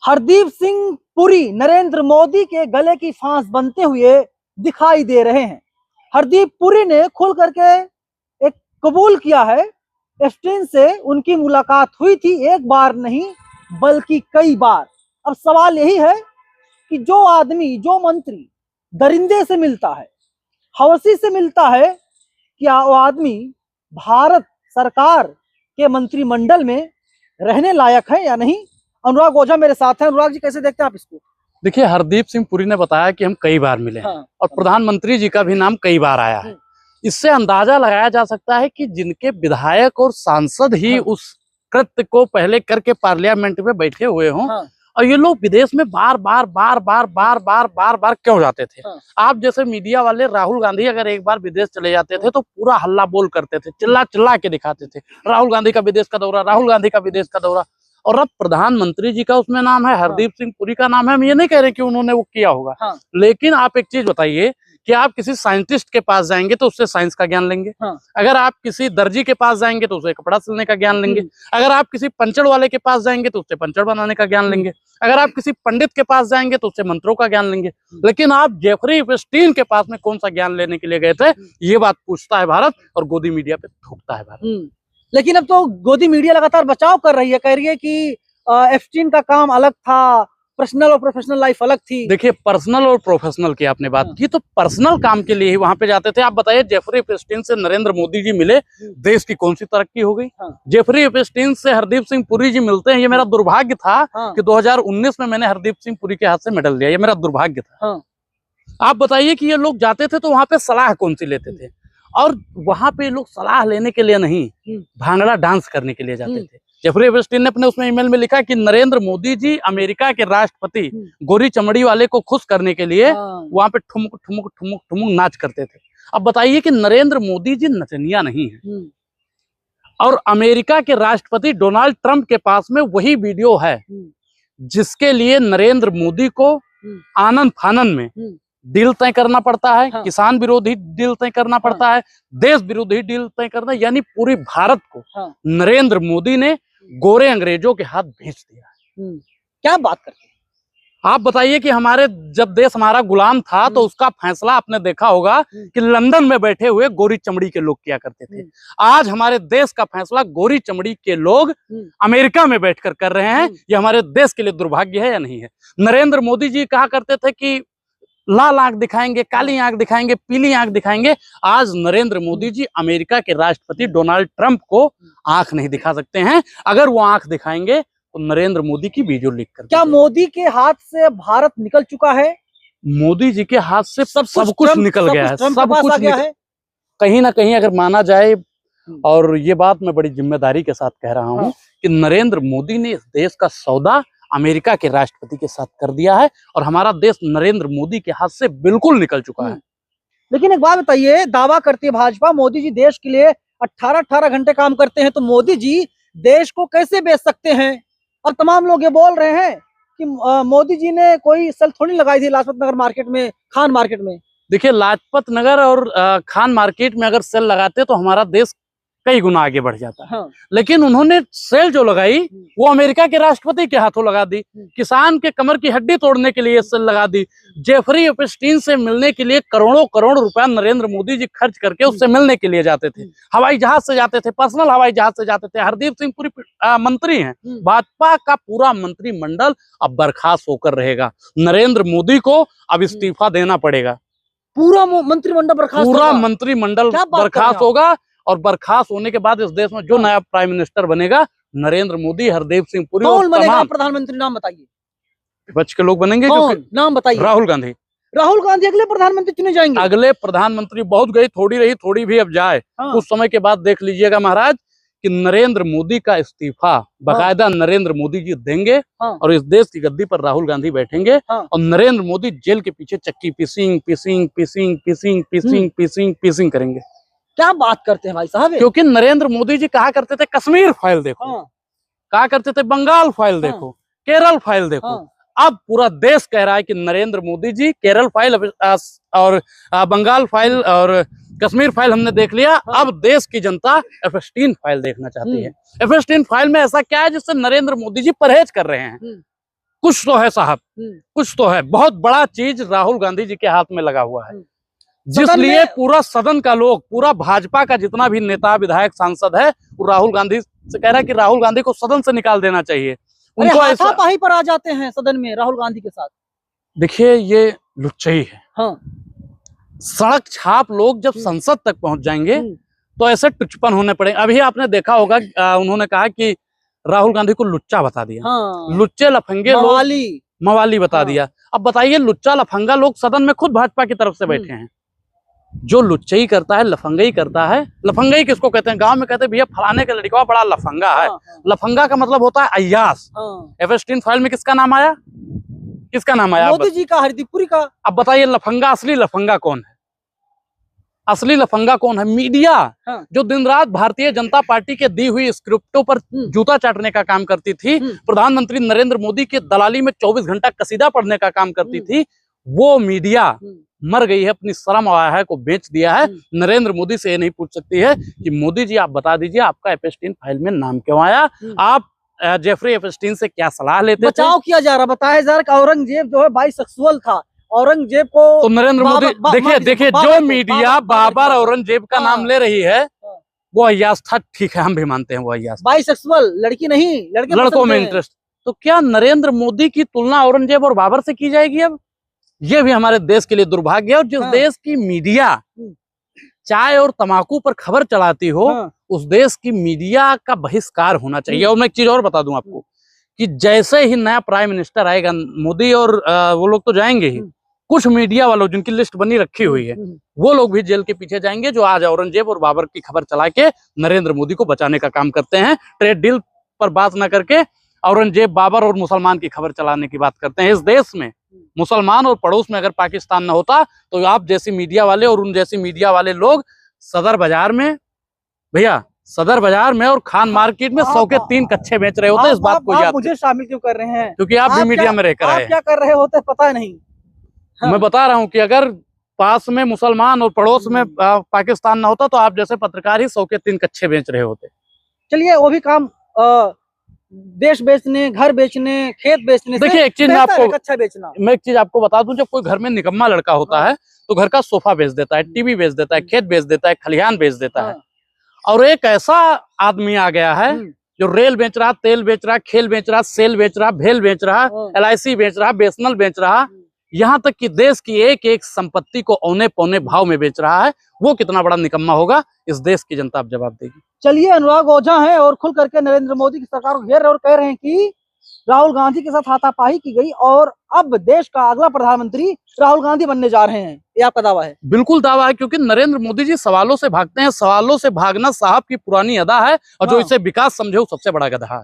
हरदीप सिंह पुरी नरेंद्र मोदी के गले की फांस बनते हुए दिखाई दे रहे हैं। हरदीप पुरी ने खुल करके एक कबूल किया है, एप्स्टीन से उनकी मुलाकात हुई थी, एक बार नहीं बल्कि कई बार। अब सवाल यही है कि जो आदमी, जो मंत्री दरिंदे से मिलता है, हवसी से मिलता है, क्या वो आदमी भारत सरकार के मंत्रिमंडल में रहने लायक है या नहीं? अनुराग ओझा मेरे साथ हैं। अनुराग जी, कैसे देखते हैं आप इसको? देखिए, हरदीप सिंह पुरी ने बताया कि हम कई बार मिले हैं और प्रधानमंत्री जी का भी नाम कई बार आया है। इससे अंदाजा लगाया जा सकता है कि जिनके विधायक और सांसद ही उस कृत्य को पहले करके पार्लियामेंट में बैठे हुए हों, और ये लोग विदेश में बार बार क्यों जाते थे? आप जैसे मीडिया वाले, राहुल गांधी अगर एक बार विदेश चले जाते थे तो पूरा हल्ला बोल करते थे, चिल्ला चिल्ला के दिखाते थे, राहुल गांधी का विदेश का दौरा, राहुल गांधी का विदेश का दौरा। और अब प्रधानमंत्री जी का उसमें नाम है, हरदीप सिंह पुरी का नाम है। हम ये नहीं कह रहे कि उन्होंने वो किया होगा, लेकिन आप एक चीज बताइए कि आप किसी साइंटिस्ट के पास जाएंगे तो उससे साइंस का ज्ञान लेंगे, अगर आप किसी दर्जी के पास जाएंगे तो उससे कपड़ा सिलने का ज्ञान लेंगे, अगर आप किसी पंचड़ वाले के पास जाएंगे तो उससे पंचड़ बनाने का ज्ञान लेंगे, अगर आप किसी पंडित के पास जाएंगे तो उससे मंत्रों का ज्ञान लेंगे। लेकिन आप जेफरी एप्स्टीन के पास में कौन सा ज्ञान लेने के लिए गए थे? ये बात पूछता है भारत और गोदी मीडिया पे थूकता है भारत। लेकिन अब तो गोदी मीडिया लगातार बचाव कर रही है, कह रही है कि एप्स्टीन का काम अलग था, पर्सनल और प्रोफेशनल लाइफ अलग थी। देखिए, पर्सनल और प्रोफेशनल की आपने बात की, तो पर्सनल काम के लिए ही वहां पे जाते थे। आप बताइए, जेफरी एप्स्टीन से नरेंद्र मोदी जी मिले, देश की कौन सी तरक्की हो गई? जेफरी एप्स्टीन से हरदीप सिंह पुरी जी मिलते हैं, ये मेरा दुर्भाग्य था कि 2019 में मैंने हरदीप सिंह पुरी के हाथ से मेडल लिया, ये मेरा दुर्भाग्य था। आप बताइए कि ये लोग जाते थे तो वहां पे सलाह कौन सी लेते थे? और वहां पे लोग सलाह लेने के लिए नहीं, भांगड़ा डांस करने के लिए जाते थे। जेफरी एप्स्टीन ने अपने उसमें ईमेल में लिखा कि नरेंद्र मोदी जी अमेरिका के राष्ट्रपति गोरी चमड़ी वाले को खुश करने के लिए वहां पे ठुमक ठुमक ठुमक ठुमक नाच करते थे। अब बताइए कि नरेंद्र मोदी जी नचनिया नहीं है, और अमेरिका के राष्ट्रपति डोनाल्ड ट्रंप के पास में वही वीडियो है जिसके लिए नरेंद्र मोदी को आनंद फानन में डील तय करना पड़ता है, किसान विरोधी डील तय करना पड़ता है, देश विरोधी डील तय करना, यानी पूरी भारत को नरेंद्र मोदी ने गोरे अंग्रेजों के हाथ भेज दिया है। क्या बात करते हैं आप? बताइए कि हमारे जब देश हमारा गुलाम था तो उसका फैसला आपने देखा होगा कि लंदन में बैठे हुए गोरी चमड़ी के लोग किया करते थे। आज हमारे देश का फैसला गोरी चमड़ी के लोग अमेरिका में बैठकर कर रहे हैं। ये हमारे देश के लिए दुर्भाग्य है या नहीं है? नरेंद्र मोदी जी कहा करते थे कि लाल आंख दिखाएंगे, काली आंख दिखाएंगे, पीली आंख दिखाएंगे। आज नरेंद्र मोदी जी अमेरिका के राष्ट्रपति डोनाल्ड ट्रंप को आंख नहीं दिखा सकते हैं। अगर वो आंख दिखाएंगे तो नरेंद्र मोदी की वीडियो लीक कर। क्या मोदी के हाथ से भारत निकल चुका है? मोदी जी के हाथ से सब कुछ निकल गया है, सब कुछ गया है कहीं ना कहीं, अगर माना जाए। और ये बात मैं बड़ी जिम्मेदारी के साथ कह रहा हूँ कि नरेंद्र मोदी ने इस देश का सौदा अमेरिका के राष्ट्रपति के साथ कर दिया है और हमारा देश नरेंद्र मोदी के हाथ से बिल्कुल निकल चुका है। लेकिन एक बात बताइए, दावा करती है भाजपा मोदी जी देश के लिए 18-18 घंटे काम करते हैं, तो मोदी जी देश को कैसे बेच सकते हैं? और तमाम लोग ये बोल रहे हैं कि मोदी जी ने कोई सेल थोड़ी लगाई थी लाजपत नगर मार्केट में, खान मार्केट में। देखिए, लाजपत नगर और खान मार्केट में अगर सेल लगाते तो हमारा देश कई गुना आगे बढ़ जाता है। लेकिन उन्होंने सेल जो लगाई वो अमेरिका के राष्ट्रपति के हाथों लगा दी, किसान के कमर की हड्डी तोड़ने के लिए सेल लगा दी। जेफरी एप्स्टीन से मिलने के लिए करोड़ों करोड़ रुपया नरेंद्र मोदी जी खर्च करके उससे मिलने के लिए जाते थे, हवाई जहाज से जाते थे, पर्सनल हवाई जहाज से जाते थे। हरदीप सिंह पुरी मंत्री हैं, भाजपा का पूरा मंत्रिमंडल अब बर्खास्त होकर रहेगा। नरेंद्र मोदी को अब इस्तीफा देना पड़ेगा। पूरा मंत्रिमंडल बर्खास्त, पूरा मंत्रिमंडल बर्खास्त होगा, और बर्खास्त होने के बाद इस देश में जो नया प्राइम मिनिस्टर बनेगा, नरेंद्र मोदी, हरदीप सिंह पुरी और बनेगा प्रधानमंत्री? नाम बताइए। विपक्ष के लोग बनेंगे। नाम बताइए। राहुल गांधी। राहुल गांधी अगले प्रधानमंत्री चुने जाएंगे? अगले प्रधानमंत्री। बहुत गई, थोड़ी रही, थोड़ी भी अब जाए। उस समय के बाद देख लीजिएगा महाराज कि नरेंद्र मोदी का इस्तीफा बाकायदा नरेंद्र मोदी जी देंगे और इस देश की गद्दी पर राहुल गांधी बैठेंगे और नरेंद्र मोदी जेल के पीछे चक्की पीसिंग पीसिंग पीसिंग पीसिंग पीसिंग पीसिंग पीसिंग करेंगे। क्या बात करते हैं भाई साहब? क्योंकि नरेंद्र मोदी जी कहा करते थे कश्मीर फाइल देखो, कहा करते थे बंगाल फाइल देखो, केरल फाइल देखो। अब पूरा देश कह रहा है कि नरेंद्र मोदी जी केरल फाइल और बंगाल फाइल और कश्मीर फाइल हमने देख लिया। अब देश की जनता एप्स्टीन फाइल देखना चाहती है। एप्स्टीन फाइल में ऐसा क्या है जिससे नरेंद्र मोदी जी परहेज कर रहे हैं? कुछ तो है साहब, कुछ तो है। बहुत बड़ा चीज राहुल गांधी जी के हाथ में लगा हुआ है, जिसलिए पूरा सदन का लोग, पूरा भाजपा का जितना भी नेता विधायक सांसद है, वो राहुल गांधी से कह रहा है कि राहुल गांधी को सदन से निकाल देना चाहिए। उनको हाथापाई पर आ जाते हैं सदन में राहुल गांधी के साथ। देखिए ये लुच्चाई है। हाँ। सड़क छाप लोग जब संसद तक पहुंच जाएंगे तो ऐसे टुचपन होने पड़ेंगे। अभी आपने देखा होगा उन्होंने कहा कि राहुल गांधी को लुच्चा बता दिया। हाँ। लुच्चे लफंगे मवाली बता दिया। अब बताइए, लुच्चा लफंगा लोग सदन में खुद भाजपा की तरफ से बैठे हैं। जो लुच्चाई करता है, लफंगाई करता है। लफंगाई किसको कहते हैं? गांव में कहते हैं भैया फलाने का लड़का बड़ा लफंगा है। लफंगा का मतलब होता है अय्यास। एफएसटीन फाइल में किसका नाम आया? किसका नाम आया? मोदी जी का, हरदीप पुरी का। अब बताइए लफंगा, असली लफंगा कौन है? असली लफंगा कौन है? मीडिया। जो दिन रात भारतीय जनता पार्टी के दी हुई स्क्रिप्टों पर जूता चाटने का काम करती थी, प्रधानमंत्री नरेंद्र मोदी के दलाली में 24 घंटा कसीदा पढ़ने का काम करती थी, वो मीडिया मर गई है, अपनी शर्म आया को बेच दिया है। नरेंद्र मोदी से ये नहीं पूछ सकती है कि मोदी जी आप बता दीजिए आपका एपस्टीन फाइल में नाम क्यों आया, आप जेफरी एपस्टीन से क्या सलाह लेते थे? बचाव किया जा रहा, बताया जा रहा औरंगजेब जो है बाइसेक्सुअल था। औरंगजेब को तो नरेंद्र मोदी देखिए जो मीडिया बाबर औरंगजेब का नाम ले रही है वो अय्यास था। ठीक है, हम भी मानते हैं वो अय्यास, बाइसेक्सुअल, लड़की नहीं, लड़कों में इंटरेस्ट। तो क्या नरेंद्र मोदी की तुलना औरंगजेब और बाबर से की जाएगी? अब ये भी हमारे देश के लिए दुर्भाग्य है। और जिस देश की मीडिया चाय और तंबाकू पर खबर चलाती हो, उस देश की मीडिया का बहिष्कार होना चाहिए। और मैं एक चीज और बता दूं आपको कि जैसे ही नया प्राइम मिनिस्टर आएगा, मोदी और वो लोग तो जाएंगे ही, कुछ मीडिया वालों जिनकी लिस्ट बनी रखी हुई है, वो लोग भी जेल के पीछे जाएंगे, जो आज औरंगजेब और बाबर की खबर चला के नरेंद्र मोदी को बचाने का काम करते हैं। ट्रेड डील पर बात ना करके औरंगजेब, बाबर और मुसलमान की खबर चलाने की बात करते हैं। इस देश में मुसलमान और पड़ोस में अगर पाकिस्तान न होता तो आप जैसी मीडिया वाले और उन जैसी मीडिया वाले लोग सदर बाजार में, भैया सदर बाजार में और खान मार्केट में 100 के 3 कच्चे बेच रहे होते। इस बात को याद, मुझे शामिल क्यों कर रहे हैं? क्योंकि आप भी मीडिया में रहकर आए। क्या कर रहे होते पता नहीं। मैं बता रहा हूँ कि अगर पास में मुसलमान और पड़ोस में पाकिस्तान न होता तो आप जैसे पत्रकार ही 100 के 3 कच्चे बेच रहे होते। चलिए वो भी काम देश बेचने, घर बेचने, खेत बेचने। देखिए एक चीज मैं आपको, कच्चा बेचना, मैं एक चीज आपको बता दूं, जब कोई घर में निकम्मा लड़का होता है तो घर का सोफा बेच देता है, टीवी बेच देता है, खेत बेच देता है, खलिहान बेच देता है। और एक ऐसा आदमी आ गया है जो रेल बेच रहा, तेल बेच रहा, खेल बेच रहा, सेल बेच रहा, भेल बेच रहा, LIC बेच रहा, BSNL बेच रहा, यहाँ तक कि देश की एक एक संपत्ति को औने पौने भाव में बेच रहा है। वो कितना बड़ा निकम्मा होगा, इस देश की जनता अब जवाब देगी। चलिए, अनुराग ओझा हैं और खुल करके नरेंद्र मोदी की सरकार को घेर रहे और कह रहे हैं कि राहुल गांधी के साथ हाथापाई की गई और अब देश का अगला प्रधानमंत्री राहुल गांधी बनने जा रहे हैं। ये आपका दावा है? बिल्कुल दावा है, क्योंकि नरेंद्र मोदी जी सवालों से भागते हैं। सवालों से भागना साहब की पुरानी अदा है, और जो इसे विकास समझे वो सबसे बड़ा गधा है।